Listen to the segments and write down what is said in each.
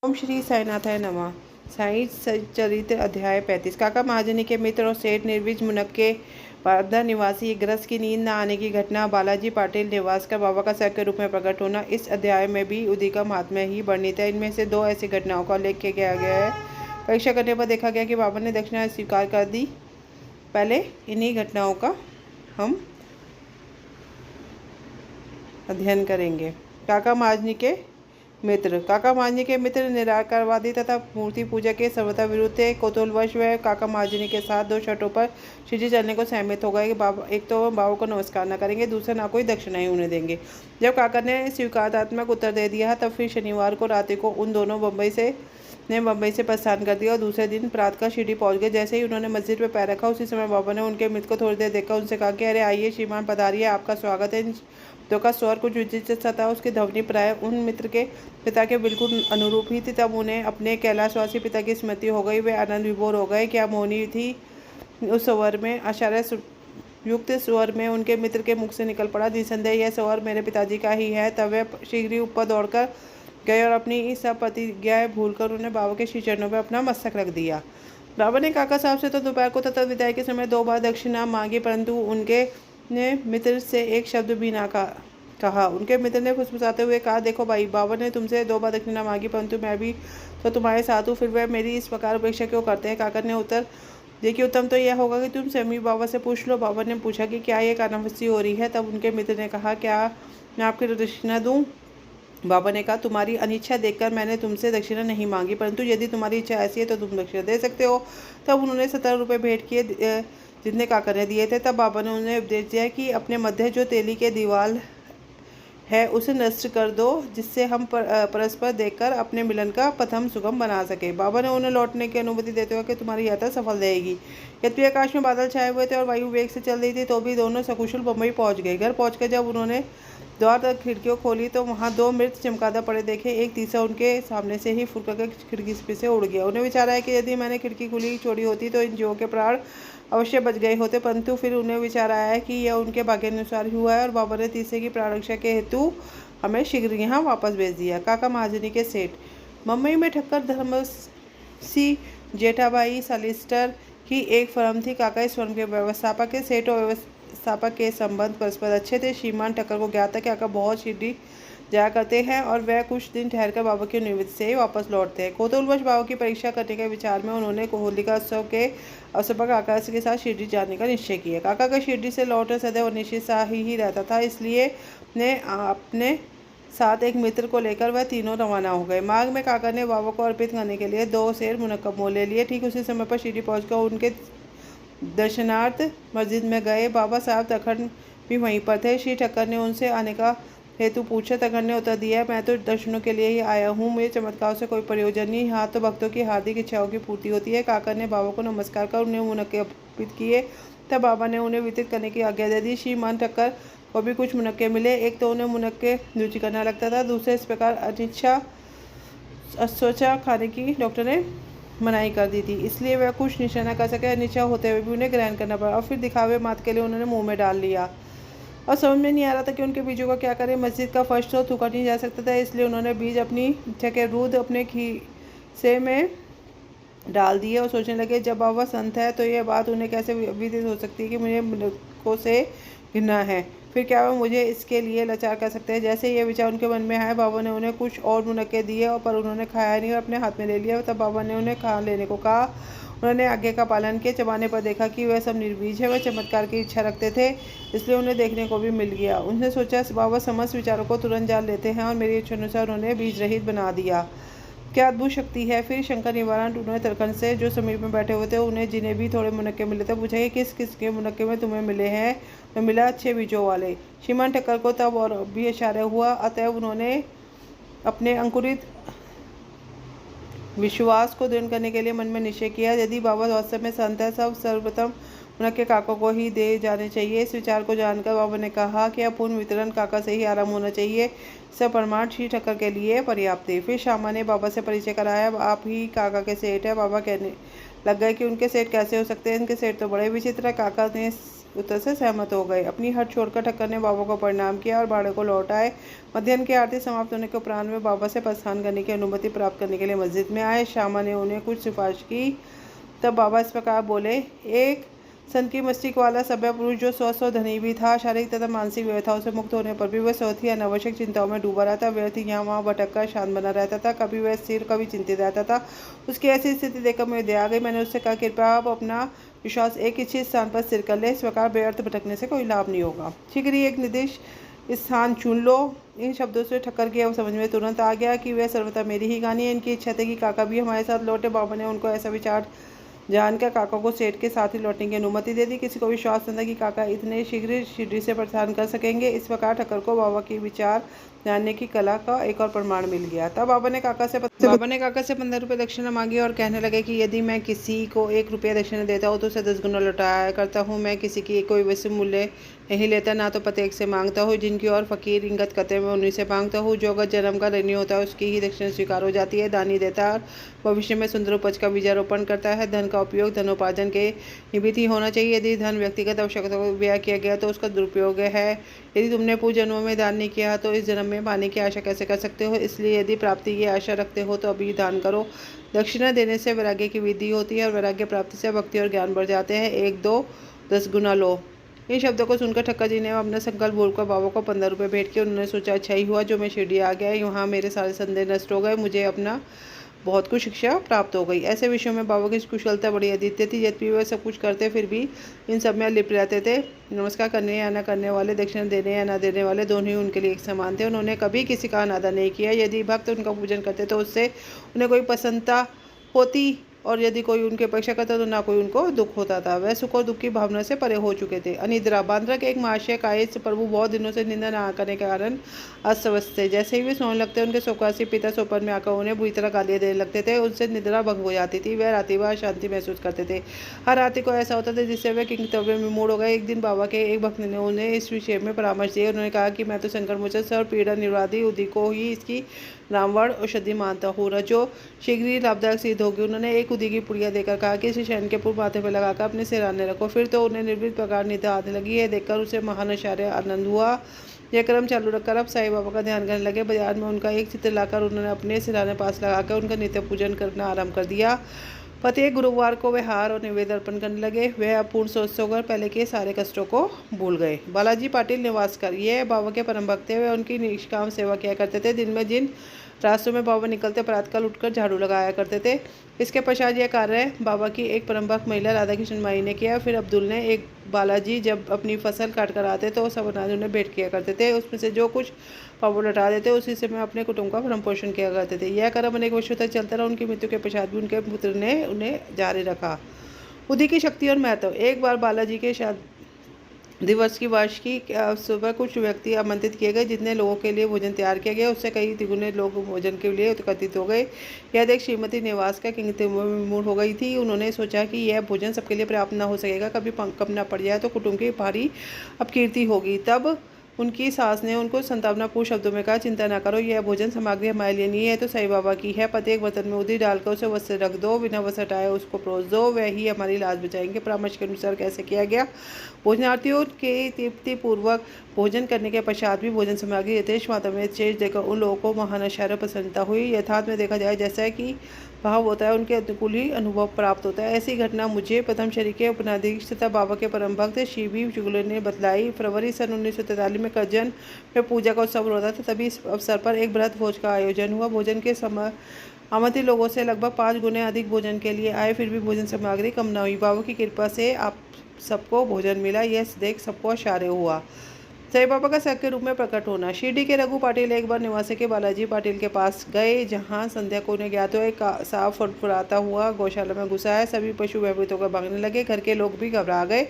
ओम श्री साईनाथाय नमः। साई चरित्र अध्याय 35। काका महाजनी के मित्र और सेठ निर्विज मुनक के वार्धा निवासी ग्रस्त की नींद न आने की घटना, बालाजी पाटिल निवास का बाबा का शक के रूप में प्रकट होना, इस अध्याय में भी उदिका महात्म्य ही वर्णित है। इनमें से दो ऐसी घटनाओं का उल्लेख किया गया है। परीक्षा करने पर देखा गया कि बाबा ने दक्षिणा स्वीकार कर दी। पहले इन्हीं घटनाओं का हम अध्ययन करेंगे। काका महाजनी के मित्र। काका महाजनी के मित्र निराकारवादी तथा मूर्ति पूजा के सर्वथा विरुद्ध थे। कौतूहलवश वह काका महाजनी के साथ दो शर्तों पर शिरडी चलने को सहमत हो गए कि बाबा, एक तो बाबा को नमस्कार न करेंगे, दूसरा ना कोई दक्षिणा ही उन्हें देंगे। जब काका ने स्वीकारात्मक उत्तर दे दिया तब फिर शनिवार को रात को उन दोनों मुंबई से प्रस्थान कर दिया और दूसरे दिन प्रातः शिरडी पहुंच गए। जैसे ही उन्होंने मस्जिद में पैर रखा, उसी समय बाबा ने उनके मित्र को थोड़ी देर देखकर उनसे कहा कि अरे आइए श्रीमान, पधारिए, आपका स्वागत है। जो का स्वर कुछ विचित्र सा था। उसकी ध्वनि प्राय उन मित्र के पिता के बिल्कुल अनुरूप ही थी। तब उन्हें अपने कैलाशवासी पिता की स्मृति हो गई। वे आनंद विभोर हो गए। क्या मोहनी थी उस स्वर में, आश्चर्य युक्त स्वर में उनके मित्र के मुख से निकल पड़ा, निसंदेह यह स्वर मेरे पिताजी का ही है। तब वे शीघ्र ही ऊपर दौड़कर गए और अपनी सब प्रतिज्ञा भूलकर उन्हें बाबा के श्री चरणों पर अपना मस्तक रख दिया। बाबा ने काका साहब से तो दोपहर को तथा विदाई के समय 2 बार दक्षिणा मांगी, परंतु उनके ने मित्र से एक शब्द भी ना कहा। उनके मित्र ने फुसफुसाते हुए कहा, देखो भाई, बाबा ने तुमसे 2 बार दक्षिणा मांगी, परंतु मैं भी तो तुम्हारे साथ हूँ, फिर वह मेरी इस प्रकार उपेक्षा क्यों करते हैं। काका ने उत्तर दिया कि उत्तम तो यह होगा कि तुम स्वयं बाबा से पूछ लो। बाबा ने पूछा कि क्या ये कानाफूसी हो रही है। तब उनके मित्र ने कहा, क्या मैं आपकी दक्षिणा दूँ। बाबा ने कहा, तुम्हारी अनिच्छा देखकर मैंने तुमसे दक्षिणा नहीं मांगी, परंतु यदि तुम्हारी इच्छा ऐसी है तो तुम दक्षिणा दे सकते हो। तब उन्होंने 17 रुपये भेंट किए, जितने काका ने दिए थे। तब बाबा ने उन्हें उपदेश दिया कि अपने मध्य जो तेली के दीवार है उसे नष्ट कर दो, जिससे हम परस्पर देखकर अपने मिलन का पथम सुगम बना सके। बाबा ने उन्हें लौटने की अनुमति देते हुए कि तुम्हारी यात्रा सफल रहेगी। यद्यपि आकाश में बादल छाए हुए थे और वायु वेग से चल रही थी, तो भी दोनों सकुशल बम्बई पहुंच गए। घर पहुंचकर जब उन्होंने द्वार तक खिड़कियों खोली तो वहाँ 2 मृत चमगादड़ पड़े देखे। एक तीसरा उनके सामने से ही फुरकर के खिड़की से उड़ गया। उन्हें विचार आया कि यदि मैंने खिड़की खुली छोड़ी होती तो इन जीवों के प्राण अवश्य बच गए होते, परंतु फिर उन्हें विचार आया है कि यह उनके भाग्यानुसार हुआ है और बाबा ने तीसरे की प्राण रक्षा के हेतु हमें शीघ्र यहाँ वापस भेज दिया। काका महाजनी के सेठ। मुंबई में ठक्कर धर्मसी जेठाबाई सॉलिसिटर की एक फर्म थी। काका इस फर्म के व्यवस्थापक के सेठ और व्यवस्थापक के संबंध परस्पर अच्छे थे। श्रीमान ठक्कर को ज्ञात था कि काका बहुत शिरडी जाया करते हैं और वह कुछ दिन ठहरकर बाबा की निवृत्ति से वापस लौटते हैं। कौतूहलवश बाबा की परीक्षा करने के विचार में उन्होंने होलिका उत्सव के अवसर पर काका के साथ शिरडी जाने का निश्चय किया। काका का शिरडी से लौटना सदैव निश्चित सा ही रहता था, इसलिए ने अपने साथ एक मित्र को लेकर वह तीनों रवाना हो गए। मार्ग में काका ने बाबा को अर्पित करने के लिए 2 सेर मुनक्कब मोल ले लिए। ठीक उसी समय पर शिरडी पहुंचकर उनके दर्शनार्थ मस्जिद में गए। बाबा साहब तखन भी वहीं पर थे। श्री ठक्कर ने उनसे आने का हेतु पूछा। तखन ने उत्तर दिया, मैं तो दर्शनों के लिए ही आया हूँ, मुझे चमत्कारों से कोई प्रयोजन नहीं, यहाँ तो भक्तों की हार्दिक इच्छाओं की पूर्ति होती है। काका ने बाबा को नमस्कार कर उन्हें मुनक्के अर्पित किए। तब बाबा ने उन्हें वितरित करने की आज्ञा दे दी। श्रीमान ठक्कर को भी कुछ मुनक्के मिले। एक तो उन्हें मुनक्के रुचि करना लगता था, दूसरे इस प्रकार अस्वच्छा खाने की डॉक्टर ने मनाही कर दी थी, इसलिए वह कुछ निश्चय न कर सके। अनिच्छा होते हुए भी उन्हें ग्रहण करना पड़ा और फिर दिखावे मात के लिए उन्होंने मुंह में डाल लिया और समझ में नहीं आ रहा था कि उनके बीजों का क्या करें। मस्जिद का फर्श तो थूका नहीं जा सकता था, इसलिए उन्होंने बीज अपनी इच्छा के विरुद्ध अपने खीसे में डाल दिए और सोचने लगे, जब बाबा संत है तो यह बात उन्हें कैसे विदित हो सकती है कि मुझे मुनक्कों से घृणा है, फिर क्या वह मुझे इसके लिए लाचार कर सकते हैं। जैसे ये विचार उनके मन में आया, बाबा ने उन्हें कुछ और मुनक्के दिए और पर उन्होंने खाया नहीं और अपने हाथ में ले लिया। तब बाबा ने उन्हें खा लेने को कहा। उन्होंने आज्ञा का पालन किया। चबाने पर देखा कि वह सब निर्बीज है। वह चमत्कार की इच्छा रखते थे, इसलिए उन्हें देखने को भी मिल गया। उनसे सोचा, बाबा समस्त विचारों को तुरंत जान लेते हैं और मेरी इच्छा अनुसार उन्हें बीज रहित बना दिया। क्या अद्भुत शक्ति है। फिर शंकर निवारण उन्होंने तलखन से जो समीप में बैठे हुए थे, उन्हें जिन्हें भी थोड़े मुनक्के मिले थे, पूछा कि किस किस के मुनक्के में तुम्हें मिले हैं। तो मिला अच्छे बीजों वाले। श्रीमान ठक्कर को तब और भी आश्चर्य हुआ। अतएव उन्होंने अपने अंकुरित विश्वास को दृढ़ करने के लिए मन में निश्चय किया, यदि बाबा वास्तव में संत है, सब सर्वप्रथम मुनक्के काका को ही दे जाने चाहिए। इस विचार को जानकर बाबा ने कहा कि अपूर्ण वितरण काका से ही आरंभ होना चाहिए। सब प्रमाण श्री ठक्कर के लिए पर्याप्त थे। फिर श्यामा ने बाबा से परिचय कराया। आप ही काका के सेठ है। बाबा कहने लग गए कि उनके सेठ कैसे हो सकते हैं, इनके सेठ तो बड़े विचित्र। काका ने उत्तर से सहमत हो गए। अपनी हट छोड़कर ठक्कर ने बाबा को प्रणाम किया और भाड़े को लौट आए। मध्याह्न की आरती समाप्त होने के उपरांत में बाबा से प्रस्थान करने की अनुमति प्राप्त करने के लिए मस्जिद में आए। श्यामा ने उन्हें कुछ सिफारिश की। तब बाबा इस प्रकार बोले, एक सन की मस्तिष्क वाला सभ्य पुरुष जो स्वस्थ और धनी भी था, शारीरिक तथा मानसिक व्यथाओं से मुक्त होने पर भी वह बहुत ही अनावश्यक चिंताओं में डूबा रहता। व्यर्थ यहाँ वहाँ भटककर शांत बना रहता था। कभी वह स्थिर, कभी चिंतित रहता था। उसकी ऐसी स्थिति देखकर मुझे दया आ गई। मैंने उससे कहा, कृपया आप अपना विश्वास एक इच्छित स्थान पर स्थिर कर ले। इस प्रकार व्यर्थ भटकने से कोई लाभ नहीं होगा। शीघ्र ही एक निर्दिष्ट स्थान चुन लो। इन शब्दों से ठक्कर के अब समझ में तुरंत आ गया कि वह सर्वथा मेरी ही कहानी है। इनकी इच्छा थी कि काका भी हमारे साथ लौटे। बाबा ने उनको ऐसा विचार जानकर काका को सेठ के साथ ही लौटने की अनुमति दे दी। किसी को विश्वास न था कि काका इतने शीघ्र शिरडी से प्रस्थान कर सकेंगे। इस प्रकार ठक्कर को बाबा की विचार जानने की कला का एक और प्रमाण मिल गया। तब बाबा ने काका से 15 रुपये दक्षिणा मांगी और कहने लगे कि यदि मैं किसी को 1 रुपया दक्षिणा देता हूँ तो उसे 10 गुना लौटाया करता हूँ। मैं किसी की कोई वैसे मूल्य नहीं लेता, ना तो प्रत्येक से मांगता हूँ। जिनकी और फकीर इंगत करते हैं मैं उन्हीं से मांगता हूँ। जो अगर जन्म का ऋणी होता है उसकी ही दक्षिणा स्वीकार हो जाती है। दानी देता है और भविष्य में सुंदर उपज का बीजारोपण करता है। धन का उपयोग धनोपार्जन के निमित्त ही होना चाहिए। यदि धन व्यक्तिगत आवश्यकता को व्यय किया गया तो उसका दुरुपयोग है। यदि तुमने पूर्व जन्मों में दान नहीं किया तो इस जन्म में पाने की आशा कैसे कर सकते हो? इसलिए यदि प्राप्ति की आशा रखते हो तो अभी दान करो। दक्षिणा देने से वैराग्य की वृद्धि होती है और वैराग्य प्राप्ति से भक्ति और ज्ञान बढ़ जाते हैं। 1, 2, 10 गुना लो। इन शब्दों को सुनकर ठक्कर जी ने अपना संकल्प बोलकर बाबा को 15 रुपये भेंट किए। उन्होंने सोचा, अच्छा ही हुआ जो मैं शिरडी आ गया। यहाँ मेरे सारे संदेह नष्ट हो गए। मुझे अपना बहुत कुछ शिक्षा प्राप्त हो गई। ऐसे विषयों में बाबा की कुशलता बड़ी अद्वितीय थी। यद्यपि वे सब कुछ करते फिर भी इन सब में लिप्त रहते थे। नमस्कार करने या न करने वाले, दक्षिणा देने या न देने वाले, दोनों ही उनके लिए एक समान थे। उन्होंने कभी किसी का अनादर नहीं किया। यदि भक्त उनका पूजन करते तो उससे उन्हें कोई प्रसन्नता होती और यदि कोई उनकी अपेक्षा करता तो ना कोई उनको दुख होता था। वह सुख और दुख की भावना से परे हो चुके थे। अनिद्रा बांद्रा के एक महाशय कायस्थ प्रभु बहुत दिनों से निंदा न करने के कारण अस्वस्थ थे। जैसे ही वे सोने लगते उनके स्वकाशी पिता सोपन में आकर उन्हें बुरी तरह गालियाँ देने लगते थे। उनसे निद्रा भंग हो जाती थी। वह राति भर शांति महसूस करते थे। हर राति को ऐसा होता था जिससे वे किंतव्य में मूड हो गए। एक दिन बाबा के एक भक्त ने उन्हें इस विषय में परामर्श दिया। उन्होंने कहा कि मैं तो शंकर मोचन से और पीड़ा निवारणी उदी को ही इसकी रामवाण औषधि मानता हूँ, जो शीघ्र ही लाभदायक सिद्ध होगी। उन्होंने एक उदी की पुड़िया देकर कहा कि इसे शयन के पूर्व माथे पर लगाकर अपने सिरहाने रखो। फिर तो उन्हें निर्विध प्रकार निद्रा आने लगी। यह देखकर उसे महान आश्चर्य आनंद हुआ। यह क्रम चालू रखकर अब साईं बाबा का ध्यान करने लगे। बाजार में उनका एक चित्र लाकर उन्होंने अपने सिरहाने पास लगाकर उनका नित्य पूजन करना आरंभ कर दिया। प्रत्येक गुरुवार को वे हार और निवेद अर्पण करने लगे। वे अब पूर्ण स्वस्थ होकर पहले के सारे कष्टों को भूल गए। बालाजी पाटिल निवासकर ये बाबा के परम भक्त थे। वे उनकी निष्काम सेवा किया करते थे। दिन में जिन रास्तों में बाबा निकलते प्रातःकाल उठकर झाड़ू लगाया करते थे। इसके पश्चात यह कार्य बाबा की एक परम भक्त महिला राधा कृष्ण माई ने किया। फिर अब्दुल ने एक बालाजी जब अपनी फसल काट कर आते तो सब अनाज उन्हें भेंट किया करते थे। उसमें से जो कुछ बाबा लौटा देते उसी से मैं अपने कुटुंब का भरण पोषण किया करते थे। यह क्रम अनेक वर्षों तक चलता रहा। उनकी मृत्यु के पश्चात भी उनके पुत्र ने उन्हें जारी रखा। बुद्धि की शक्ति और महत्व। एक बार बालाजी के दिवस की वार्षिकी के अवसर पर कुछ व्यक्ति आमंत्रित किए गए। जितने लोगों के लिए भोजन तैयार किया गया उससे कई तिगुने लोग भोजन के लिए एकत्रित हो गए। यह देख श्रीमती निवास का किंतु हो गई थी। उन्होंने सोचा कि यह भोजन सबके लिए पर्याप्त न हो सकेगा। कभी कम न पड़ जाए तो कुटुंब की भारी अपकीर्ति होगी। तब उनकी सास ने उनको संतावनापूर्ण शब्दों में कहा, चिंता न करो, यह भोजन सामग्री हमारे लिए नहीं है तो साईं बाबा की है। प्रत्येक बर्तन में उदी डालकर उसे वस्त्र रख दो, बिना वस्त्र हटाए उसको परोस दो, वह ही हमारी लाज बचाएंगे। परामर्श के अनुसार कैसे किया गया। भोजनार्थियों के तृप्ति पूर्वक भोजन करने के पश्चात भी भोजन सामग्री यथेष्ट मात्रा में शेष देकर उन लोगों को महान आश्चर्य प्रसन्नता हुई। यथार्थ में देखा जाए जैसा कि भाव होता है उनके अनुकूल ही अनुभव प्राप्त होता है। ऐसी घटना मुझे प्रथम शरी के उपनाधीश तथा बाबा के परम भक्त शिवी चुगले ने बतलाई। फरवरी सन 1943 में करजन में पूजा का उत्सव होता था। तभी इस अवसर पर एक बृहद भोज का आयोजन हुआ। भोजन के समय आमंत्रित लोगों से लगभग 5 गुने अधिक भोजन के लिए आए, फिर भी भोजन सामग्री कम न हुई। बाबा की कृपा से आप सबको भोजन मिला। यह देख सबको आश्चर्य हुआ। साईं बाबा का सख के रूप में प्रकट होना। शिरडी के रघु पाटिल एक बार निवासी के बालाजी पाटिल के पास गए, जहां संध्या को उन्हें ज्ञात हो एक सांप फुरफुराता हुआ गौशाला में घुसा है। सभी पशु भयभीत होकर भागने लगे। घर के लोग भी घबरा गए।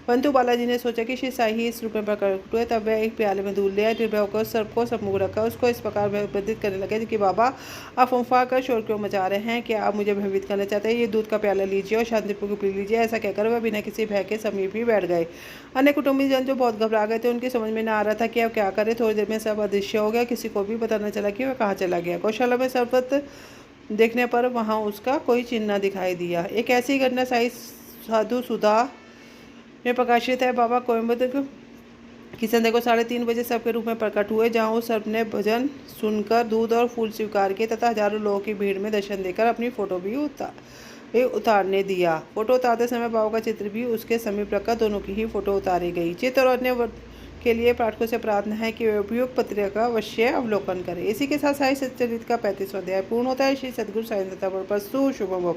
परंतु बालाजी ने सोचा कि श्री साई ही इस रूप में प्रकट हुए। तब वह एक प्याले में दूध लिया, निर्भय होकर सबको सम्मुख रखा, उसको इस प्रकार भयभीत करने लगे कि बाबा आप अफवाह कर शोर क्यों मचा रहे हैं? क्या आप मुझे भयभीत करना चाहते हैं? ये दूध का प्याला लीजिए और शांतिपूर्वक पी लीजिए। ऐसा कहकर वह बिना किसी भय के समीप ही बैठ गए। अन्य कुटुंबी जन जो बहुत घबरा गए थे, उनकी समझ में न आ रहा था कि अब क्या करे। थोड़ी देर में सब अदृश्य हो गया। किसी को भी पता न चला कि वह कहाँ चला गया। गौशाला में सर्वत्र देखने पर वहाँ उसका कोई चिन्ह न दिखाई दिया। एक ऐसी घटना साधु सुधा में प्रकाशित है। बाबा कोयम्बटूर की संध्या को 3:30 बजे सब के रूप में प्रकट हुए, जहाँ उस सब ने भजन सुनकर दूध और फूल स्वीकार किए तथा हजारों लोगों की भीड़ में दर्शन देकर अपनी फोटो भी उतारने दिया। फोटो उतारते समय बाबा का चित्र भी उसके समीप रखकर दोनों की ही फोटो उतारी गई। चित्र और अन्य के लिए पाठकों से प्रार्थना है कि वे उपयुक्त पत्रिका का अवश्य अवलोकन करें। इसी के साथ साहित्य सच्चरित्र का 35वां अध्याय पूर्ण होता है। श्री सद्गुरु साईं दत्त शुभम।